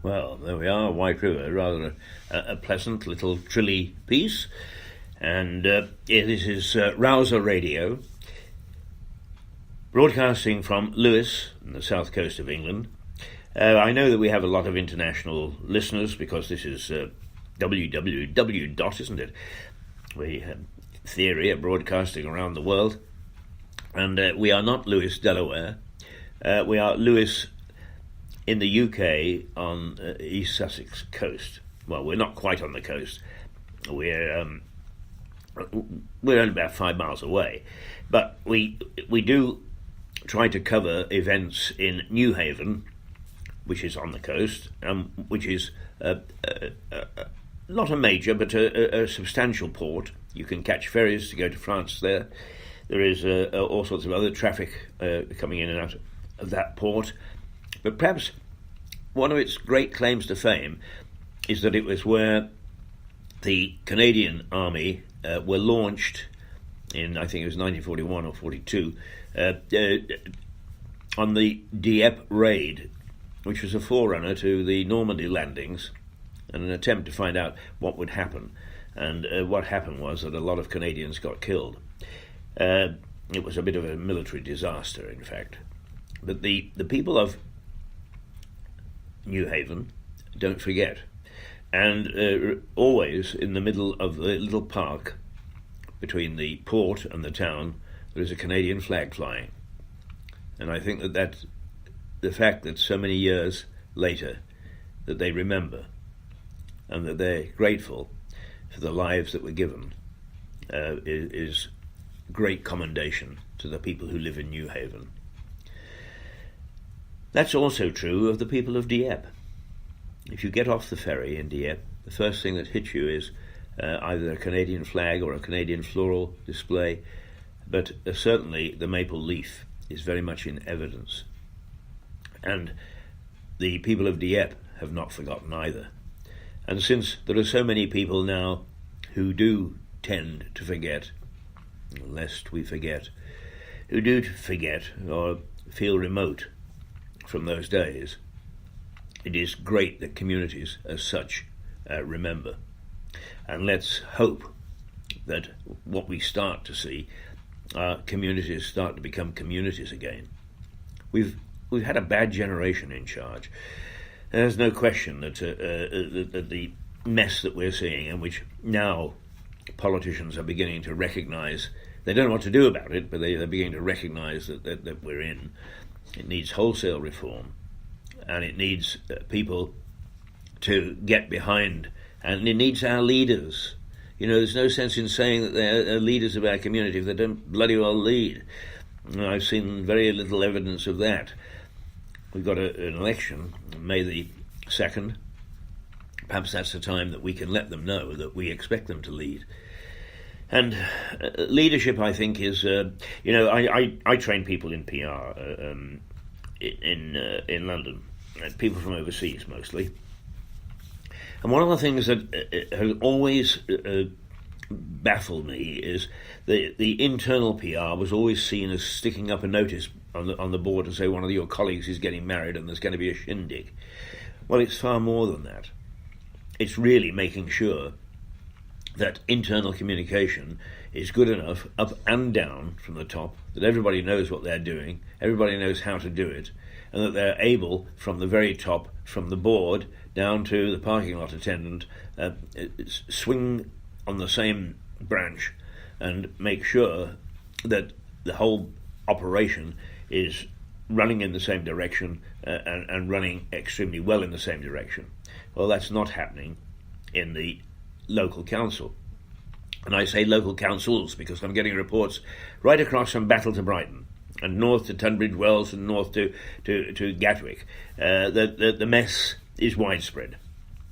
Well, there we are, White River, rather a pleasant little trilly piece. And this is Rouser Radio, broadcasting from Lewes, on the south coast of England. I know that we have a lot of international listeners because this is www. Isn't it? We have theory of broadcasting around the world. And we are not Lewes, Delaware. We are Lewes in the UK on East Sussex coast. Well, we're not quite on the coast. We're only about 5 miles away. But we do try to cover events in New Haven, which is on the coast, which is not a major but a substantial port. You can catch ferries to go to France there. There is all sorts of other traffic coming in and out of that port. But perhaps one of its great claims to fame is that it was where the Canadian Army were launched in, I think it was 1941 or 42, on the Dieppe raid, which was a forerunner to the Normandy landings and an attempt to find out what would happen. And what happened was that a lot of Canadians got killed. It was a bit of a military disaster, in fact. But the people of New Haven don't forget. And always in the middle of the little park between the port and the town, there is a Canadian flag flying. And I think that the fact that so many years later that they remember and that they're grateful for the lives that were given is great commendation to the people who live in New Haven. That's also true of the people of Dieppe. If you get off the ferry in Dieppe, the first thing that hits you is either a Canadian flag or a Canadian floral display, but certainly the maple leaf is very much in evidence. And the people of Dieppe have not forgotten either. And since there are so many people now who do tend to forget, lest we forget, who do forget or feel remote from those days, it is great that communities as such remember. And let's hope that what we start to see are communities start to become communities again. We've had a bad generation in charge. There's no question that the mess that we're seeing, and which now politicians are beginning to recognise, they don't know what to do about it, but they're beginning to recognise that we're in. It needs wholesale reform, and it needs people to get behind, and it needs our leaders. You know, there's no sense in saying that they're leaders of our community if they don't bloody well lead. And I've seen very little evidence of that. We've got an election, May the 2nd. Perhaps that's the time that we can let them know that we expect them to lead. And leadership, I think, is, I train people in PR in London, people from overseas mostly. And one of the things that has always baffled me is the internal PR was always seen as sticking up a notice on the board to say one of your colleagues is getting married and there's going to be a shindig. Well, it's far more than that. It's really making sure that internal communication is good enough up and down from the top, that everybody knows what they're doing, everybody knows how to do it, and that they're able, from the very top, from the board down to the parking lot attendant, swing on the same branch and make sure that the whole operation is running in the same direction and running extremely well in the same direction. Well, that's not happening in the local council. And I say local councils because I'm getting reports right across from Battle to Brighton and north to Tunbridge Wells and north to Gatwick. The mess is widespread.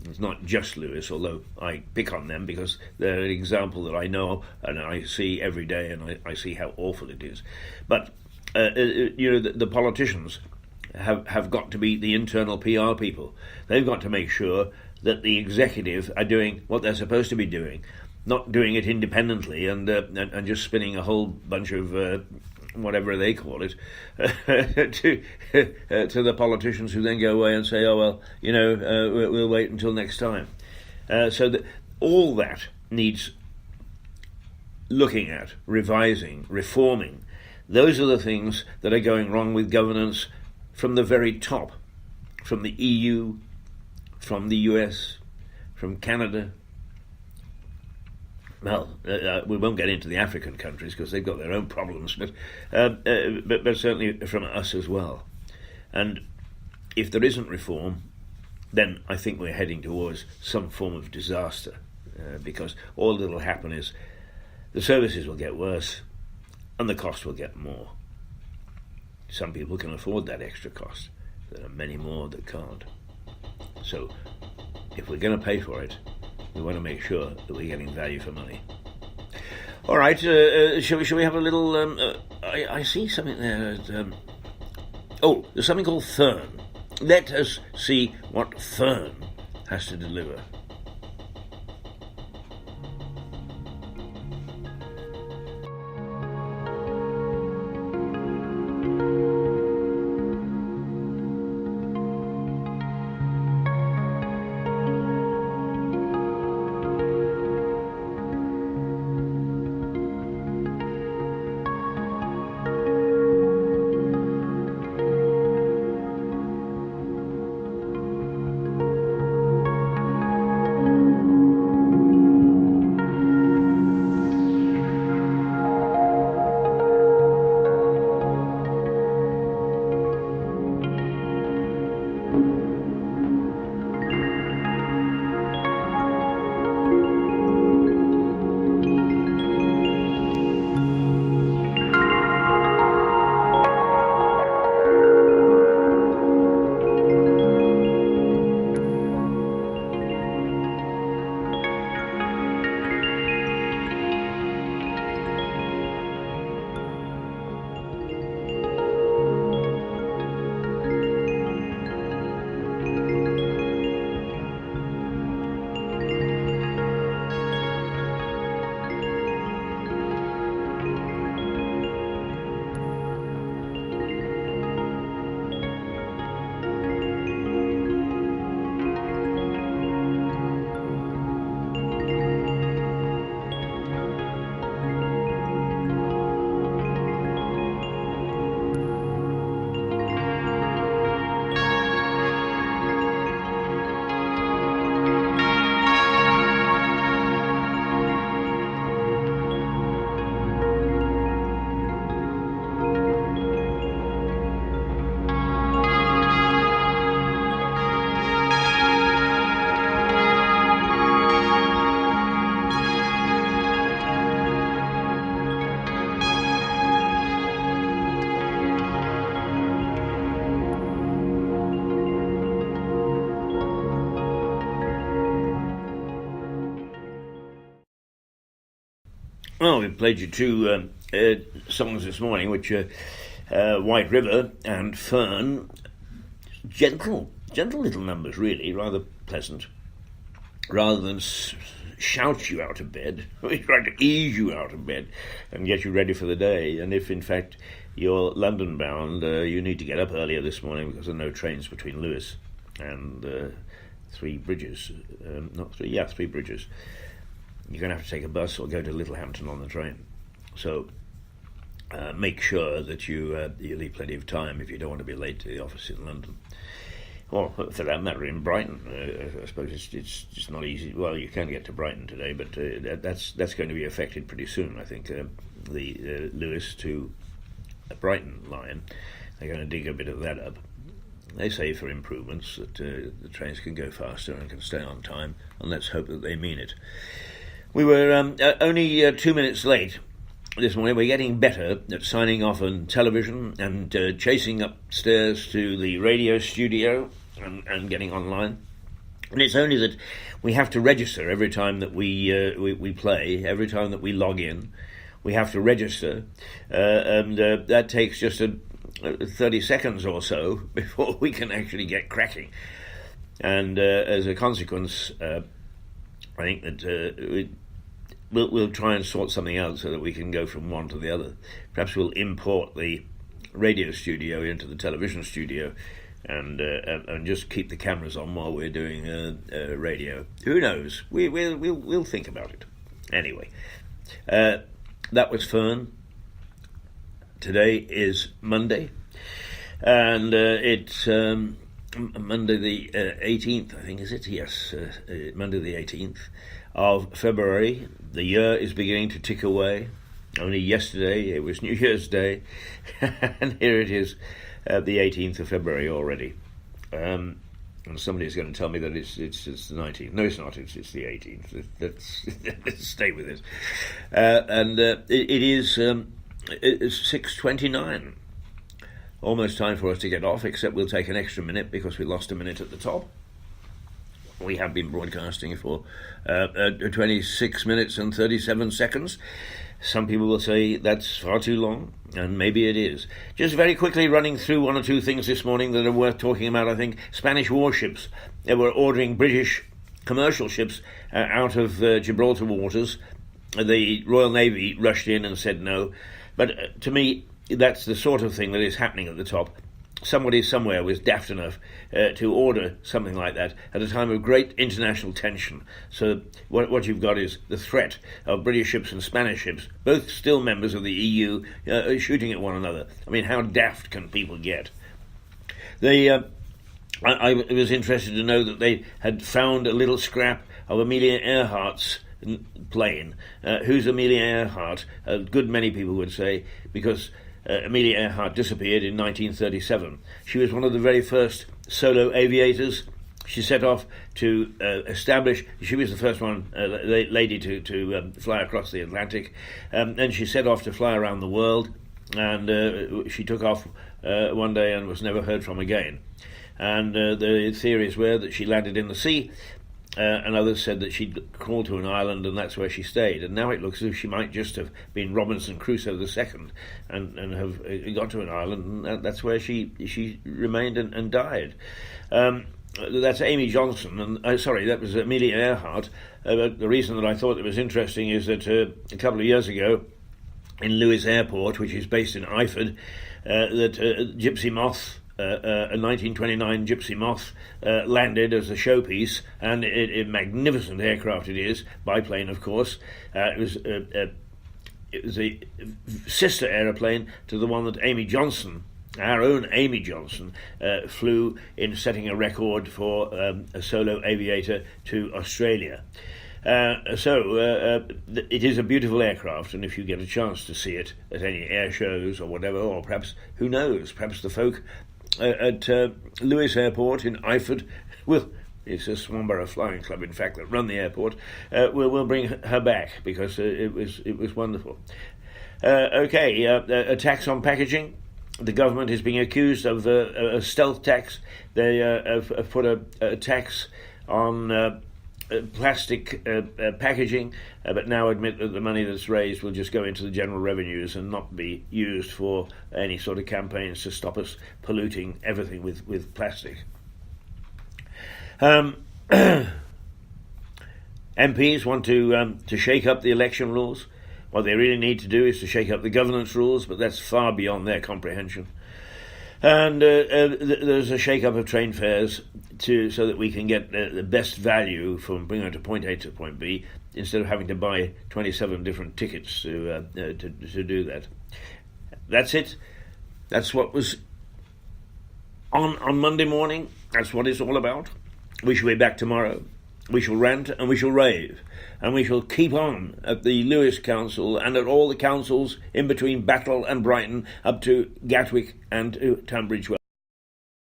It's not just Lewes, although I pick on them because they're an example that I know and I see every day, and I see how awful it is. But the politicians have got to be the internal PR people. They've got to make sure that the executive are doing what they're supposed to be doing, not doing it independently and just spinning a whole bunch of whatever they call it, to the politicians who then go away and say, oh, well, we'll wait until next time. So all that needs looking at, revising, reforming. Those are the things that are going wrong with governance from the very top, from the EU, from the US, from Canada. Well, we won't get into the African countries because they've got their own problems, but certainly from us as well. And if there isn't reform, then I think we're heading towards some form of disaster, because all that will happen is the services will get worse and the cost will get more. Some people can afford that extra cost. There are many more that can't. So if we're going to pay for it, we want to make sure that we're getting value for money. All right, shall we have a little... I see something there. There's something called Fern. Let us see what Fern has to deliver. Well, we played you two songs this morning, which are White River and Fern. Gentle little numbers, really, rather pleasant. Rather than shout you out of bed, we try to ease you out of bed and get you ready for the day. And if, in fact, you're London-bound, you need to get up earlier this morning because there are no trains between Lewes and Three Bridges. Three Bridges. You're going to have to take a bus or go to Littlehampton on the train. So make sure that you leave plenty of time if you don't want to be late to the office in London. Or, for that matter, in Brighton. I suppose it's just not easy. Well, you can get to Brighton today, but that's going to be affected pretty soon, I think. The Lewes to Brighton line, they're going to dig a bit of that up. They say for improvements that the trains can go faster and can stay on time, and let's hope that they mean it. We were only 2 minutes late this morning. We're getting better at signing off on television and chasing upstairs to the radio studio and getting online. And it's only that we have to register every time that we play, every time that we log in. We have to register, and that takes just 30 seconds or so before we can actually get cracking. And as a consequence, I think that we'll try and sort something out so that we can go from one to the other. Perhaps we'll import the radio studio into the television studio, and just keep the cameras on while we're doing radio. Who knows? We'll think about it. Anyway, that was fun. Today is Monday, and it's Monday the 18th, I think, is it? Yes, Monday the 18th of February. The year is beginning to tick away. Only yesterday it was New Year's Day, and here it is, the 18th of February already. And somebody's going to tell me that it's the 19th. No, it's not. It's the 18th. Let's stay with it. And it is 6:29. Almost time for us to get off, except we'll take an extra minute because we lost a minute at the top. We have been broadcasting for 26 minutes and 37 seconds. Some people will say that's far too long, and maybe it is. Just very quickly running through one or two things this morning that are worth talking about, I think. Spanish warships. They were ordering British commercial ships out of Gibraltar waters. The Royal Navy rushed in and said no. But to me, that's the sort of thing that is happening at the top. Somebody somewhere was daft enough to order something like that at a time of great international tension. So what you've got is the threat of British ships and Spanish ships, both still members of the EU, shooting at one another. I mean, how daft can people get? I was interested to know that they had found a little scrap of Amelia Earhart's plane. Who's Amelia Earhart? A good many people would say, because Amelia Earhart disappeared in 1937. She was one of the very first solo aviators. She set off to establish. She was the first one lady to fly across the Atlantic, and she set off to fly around the world. And she took off one day and was never heard from again. And the theories were that she landed in the sea. And others said that she'd crawled to an island and that's where she stayed. And now it looks as if she might just have been Robinson Crusoe II and have got to an island, and that's where she remained and died. That's Amy Johnson, and that was Amelia Earhart. But the reason that I thought it was interesting is that a couple of years ago in Lewis Airport, which is based in Eyford, that Gypsy Moth, a 1929 Gypsy Moth, landed as a showpiece, and a magnificent aircraft it is, biplane of course. It was a sister aeroplane to the one that Amy Johnson, our own Amy Johnson, flew in setting a record for a solo aviator to Australia. It is a beautiful aircraft, and if you get a chance to see it at any air shows or whatever, or perhaps, who knows, perhaps the folk at Lewis Airport in Eyford it's a Swanborough Flying Club, in fact, that run the airport. We'll bring her back because it was wonderful. A tax on packaging. The government is being accused of a stealth tax. They have put a tax on plastic packaging, but now admit that the money that's raised will just go into the general revenues and not be used for any sort of campaigns to stop us polluting everything with plastic. MPs want to shake up the election rules. What they really need to do is to shake up the governance rules, but that's far beyond their comprehension. And there's a shake-up of train fares so that we can get the best value from bringing to point A to point B, instead of having to buy 27 different tickets to do that. That's it. That's what was on Monday morning. That's what it's all about. We shall be back tomorrow. We shall rant and we shall rave, and we shall keep on at the Lewis Council and at all the councils in between Battle and Brighton up to Gatwick and to Tunbridge Wells.